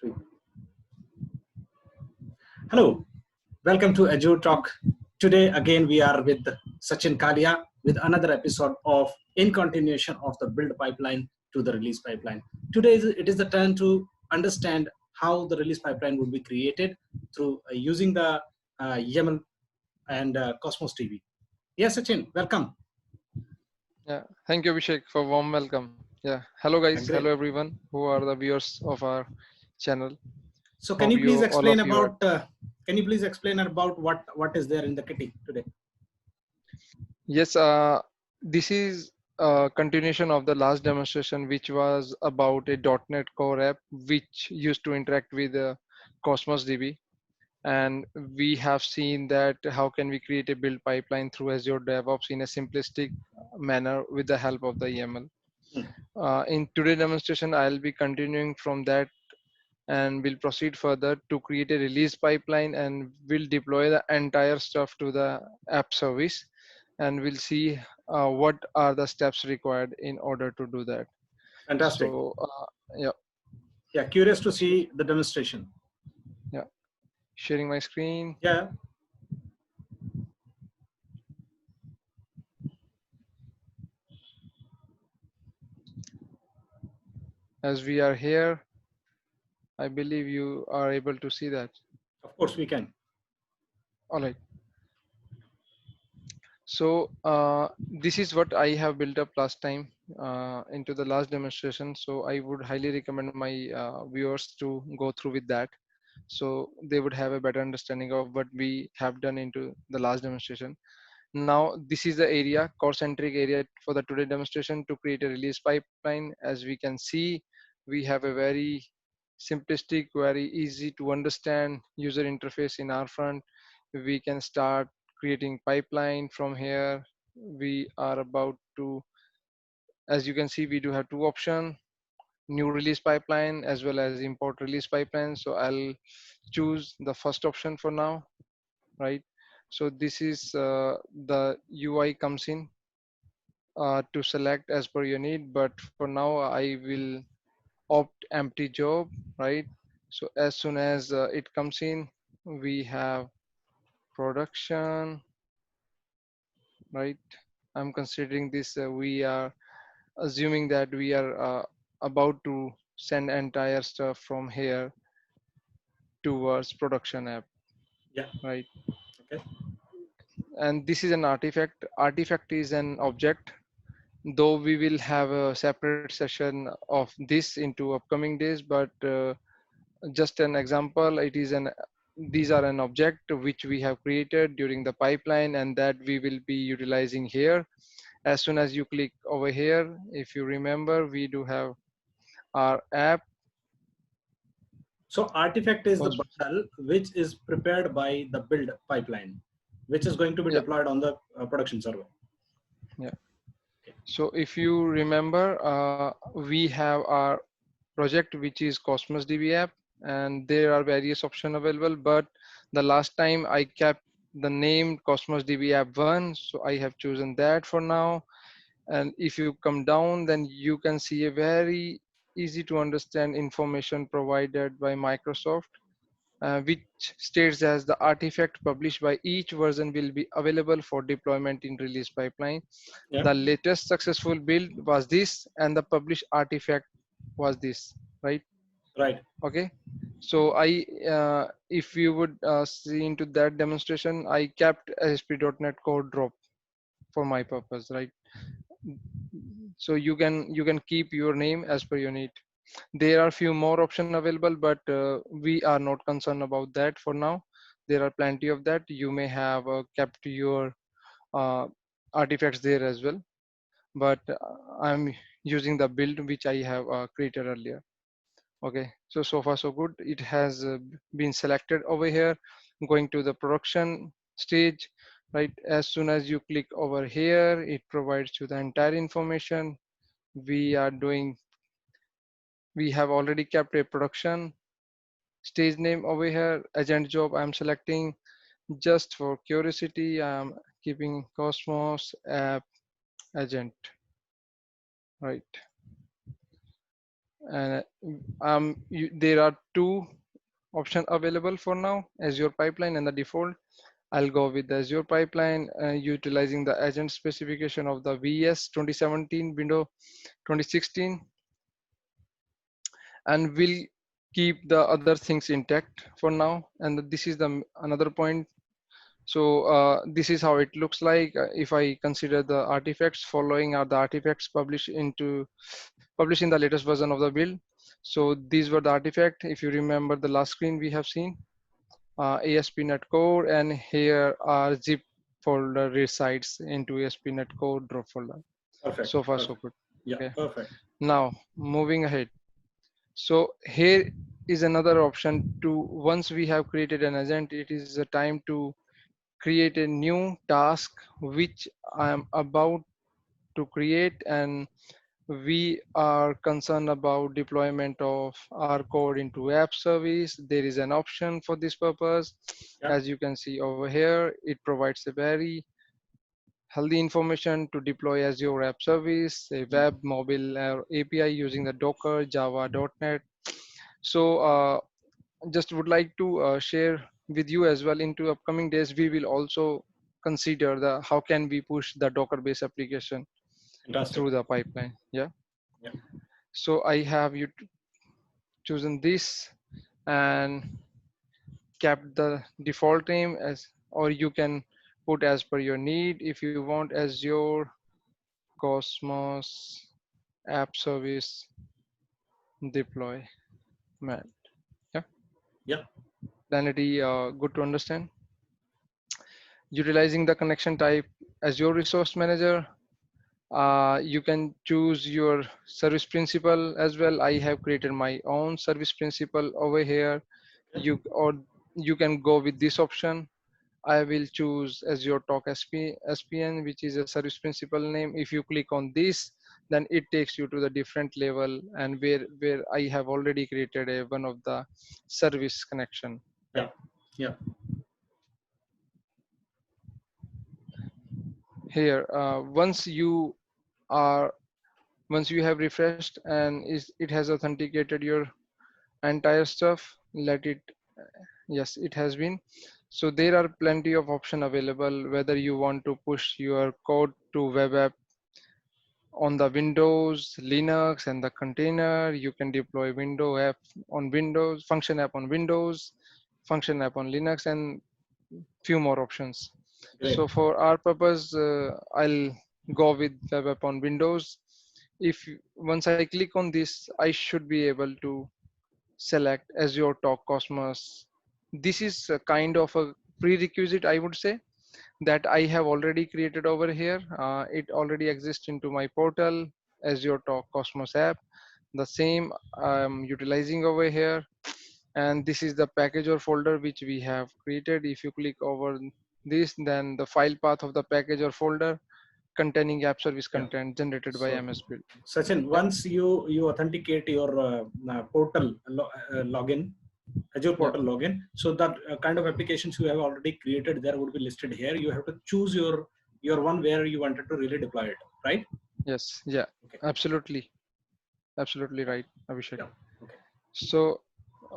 Three. Hello, welcome to Azure Talk. Today again we are with Sachin Kalia with another episode of in continuation of the build pipeline to the release pipeline. Today it is the turn to understand how the release pipeline would be created through using the YAML and CosmosDB. Yes, Sachin, welcome. Yeah, thank you, Abhishek, for warm welcome. Yeah, hello guys, Great. hello everyone who are the viewers of our channel. So can Hope you please all explain of you are. about what is there in the kitty today? Yes, this is a continuation of the last demonstration, which was about a .NET Core App, which used to interact with Cosmos DB. And we have seen that how can we create a build pipeline through Azure DevOps in a simplistic manner with the help of the YAML. Hmm. In today's demonstration, I'll be continuing from that and we'll proceed further to create a release pipeline, and we'll deploy the entire stuff to the app service, and we'll see what are the steps required in order to do that. Fantastic. So yeah, Yeah, curious to see the demonstration. yeah, sharing my screen. Yeah. As we are here, I believe you are able to see that. Of course we can. All right. So this is what I have built up last time into the last demonstration. So I would highly recommend my viewers to go through with that. So they would have a better understanding of what we have done into the last demonstration. Now this is the area, core centric area for the today demonstration to create a release pipeline. As we can see, we have a very simplistic, very easy to understand user interface in our front. We can start creating pipeline from here. We are about to, as you can see, we do have two options: new release pipeline as well as import release pipeline. So I'll choose the first option for now, right? So this is the UI comes in to select as per your need, but for now I will opt empty job, right? So as soon as it comes in, we have production, right? I'm considering this, we are assuming that we are about to send entire stuff from here towards production app, Yeah. right? Okay. And this is an artifact. Artifact is an object, though we will have a separate session of this into upcoming days, but just an example, it is an these are an object which we have created during the pipeline and that we will be utilizing here. As soon as you click over here, if you remember, we do have our app. So artifact is the bundle which is prepared by the build pipeline, which is going to be Yeah, deployed on the production server. yeah. So if you remember, we have our project which is Cosmos DB app, and there are various options available, but the last time I kept the name Cosmos DB app 1, so I have chosen that for now. And if you come down, then you can see a very easy to understand information provided by Microsoft, which states as the artifact published by each version will be available for deployment in release pipeline. Yeah. The latest successful build was this, and the published artifact was this, right? Right. Okay. So if you would see into that demonstration, I kept ASP.NET Core drop for my purpose, right? So you can keep your name as per your need. There are few more options available, but we are not concerned about that for now. There are plenty of that. You may have kept your uh, artifacts there as well, but I'm using the build which I have created earlier. Okay, so far so good. It has been selected over here, going to the production stage, right? As soon as you click over here, it provides you the entire information. We have already kept a production stage name over here. Agent job I'm selecting. Just for curiosity, I'm keeping Cosmos app agent, right? And there are two options available for now: Azure Pipeline and the default. I'll go with the Azure Pipeline, utilizing the agent specification of the VS 2017 window 2016, and we'll keep the other things intact for now. And this is the another point. So this is how it looks like. If I consider the artifacts, following are the artifacts published in the latest version of the build. So these were the artifacts. If you remember the last screen we have seen, ASP.NET Core, and here are zip folder resides into ASP.NET Core drop folder. Perfect. So far so Perfect. good. Yeah, Okay. perfect. Now moving ahead. So here is another option to, once we have created an agent, it is a time to create a new task which I am about to create, and we are concerned about deployment of our code into app service. There is an option for this purpose. Yeah. As you can see over here, it provides a very healthy information to deploy Azure app service, a web, mobile, or API using the Docker, Java, .NET. So just would like to share with you as well. Into upcoming days, we will also consider the how can we push the Docker based application Fantastic. through the pipeline. Yeah. Yeah. So I have you chosen this and kept the default name as, or you can put as per your need. If you want Azure Cosmos app service deployment. Yeah. Yeah. Planety, good to understand. Utilizing the connection type Azure Resource Manager, you can choose your service principal as well. I have created my own service principal over here. Okay. Or you can go with this option. I will choose Azure Talk SPN, which is a service principal name. If you click on this, then it takes you to the different level, and where I have already created a one of the service connection. Yeah. Yeah. Here, are once you have refreshed and it has authenticated your entire stuff, let it, yes, it has been. So there are plenty of options available, whether you want to push your code to web app on the Windows, Linux, and the container. You can deploy window app on Windows, function app on Windows, function app on Linux, and few more options. Great. So for our purpose, I'll go with web app on Windows. If once I click on this, I should be able to select Azure Talk Cosmos. This is a kind of a prerequisite, I would say, that I have already created over here. It already exists into my portal, Azure Talk Cosmos app. The same I'm utilizing over here. And this is the package or folder which we have created. If you click over this, then the file path of the package or folder containing app service Yeah. content generated by So, MS Build. Sachin, Yeah. once you authenticate your portal login, Azure Yeah. portal login, so that kind of applications you have already created there would be listed here. You have to choose your one where you wanted to really deploy it, right? Yes. Yeah. Okay. Absolutely. Absolutely Yeah. right, Abhishek. Yeah. Okay. So,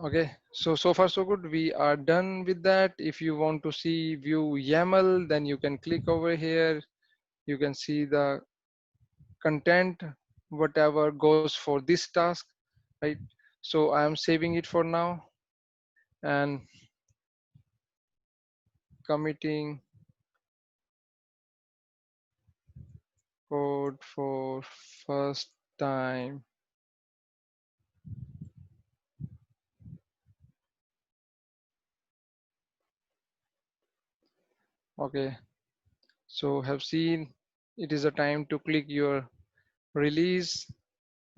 okay. So far so good. We are done with that. If you want to see view YAML, then you can click over here. You can see the content, whatever goes for this task, right? So I am saving it for now and committing code for first time. Okay. So have seen it is a time to click your release.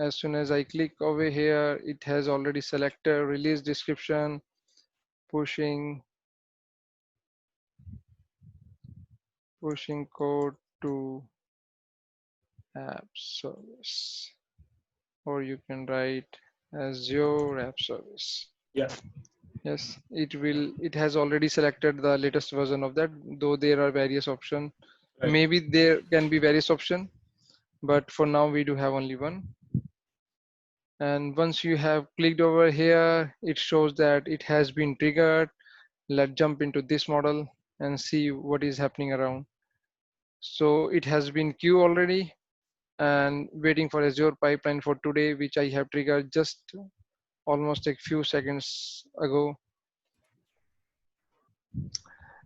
As soon as I click over here, it has already selected release description, pushing code to app service, or you can write Azure app service. Yeah. Yes, it has already selected the latest version of that, though there are various options. Right. Maybe there can be various options, but for now we do have only one. And once you have clicked over here, it shows that it has been triggered. Let's jump into this model and see what is happening around. So it has been queue already and waiting for Azure pipeline for today, which I have triggered just almost a few seconds ago.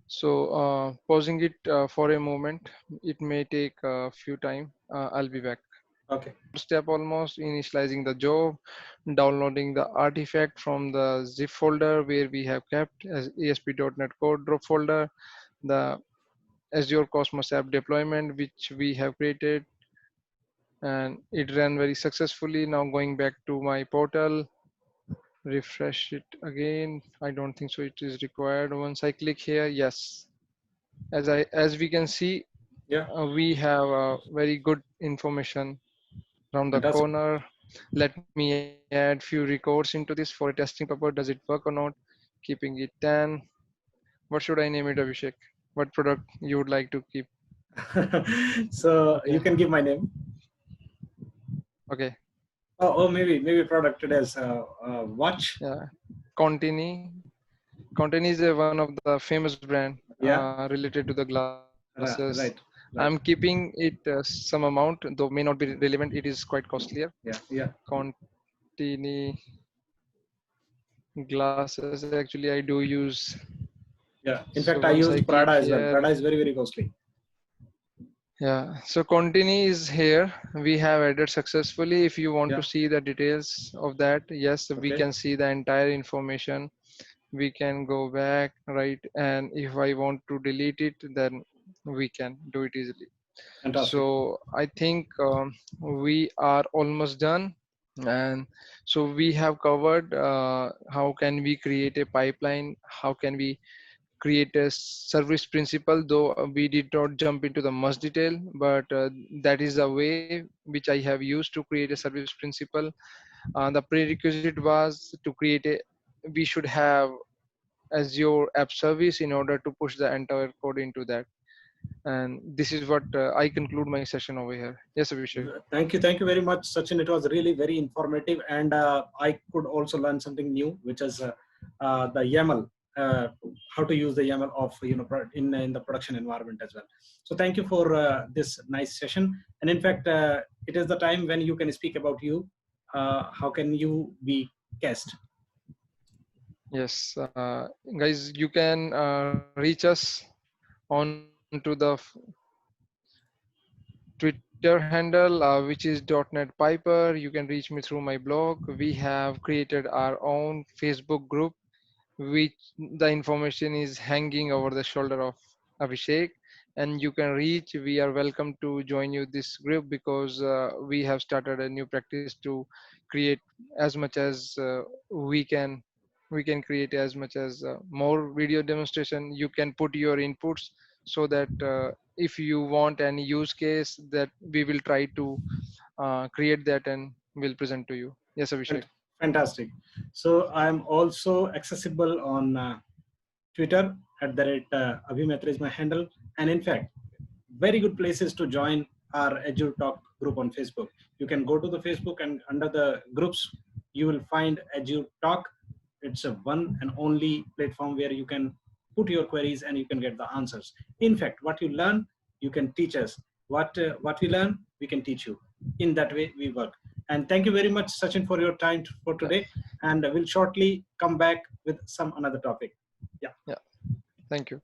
So pausing it for a moment, it may take a few time. I'll be back. Okay. Step almost initializing the job, downloading the artifact from the zip folder where we have kept as ASP.NET Core drop folder, the Azure Cosmos app deployment which we have created, and it ran very successfully. Now going back to my portal, refresh it again. I don't think so it is required. Once I click here, yes, as we can see, Yeah. we have very good information around the Fantastic. corner. Let me add few records into this for a testing purpose. Does it work or not? Keeping it 10. What should I name it, Abhishek? What product you would like to keep? So Okay. you can give my name. Okay. Oh, maybe product it is watch. Yeah. Contini. Contini is one of the famous brand Yeah. related to the glasses. I'm Right. keeping Right. it some amount, though may not be relevant. It is quite costlier. Yeah. Yeah. Contini glasses. Actually, I do use. Yeah. In So fact, I once I used click Prada as well. here, Prada is very costly. yeah, so Contini is here. We have added successfully. If you want to Yeah. see the details of that, yes, we Okay. can see the entire information. We can go back, right? And if I want to delete it, then we can do it easily. Fantastic. So I think we are almost done. And so we have covered how can we create a pipeline, how can we create a service principle, though we did not jump into the much detail, but that is the way which I have used to create a service principle. The prerequisite was to create a, we should have Azure app service in order to push the entire code into that. And this is what I conclude my session over here. Yes, Abhishek. Thank you very much, Sachin. It was really very informative, and I could also learn something new, which is the YAML, how to use the YAML of in the production environment as well. So thank you for this nice session. And in fact, it is the time when you can speak about you. How can you be guest? Yes, guys, you can reach us onto the Twitter handle, which is DotnetPiper. You can reach me through my blog. We have created our own Facebook group, which the information is hanging over the shoulder of Abhishek, and you can reach. We are welcome to join you this group because we have started a new practice to create as much as we can. We can create as much as more video demonstration. You can put your inputs so that if you want any use case, that we will try to create that and will present to you. Yes, Abhishek. Fantastic. So I'm also accessible on Twitter at the rate Abhimetra is my handle. And in fact, very good places to join our Azure Talk group on Facebook. You can go to the Facebook and under the groups, you will find Azure Talk. It's a one and only platform where you can put your queries and you can get the answers. In fact, what you learn, you can teach us. What we learn, we can teach you. In that way, we work. And thank you very much, Sachin, for your time for Yeah. today. And we'll shortly come back with some another topic. Yeah. Yeah. Thank you.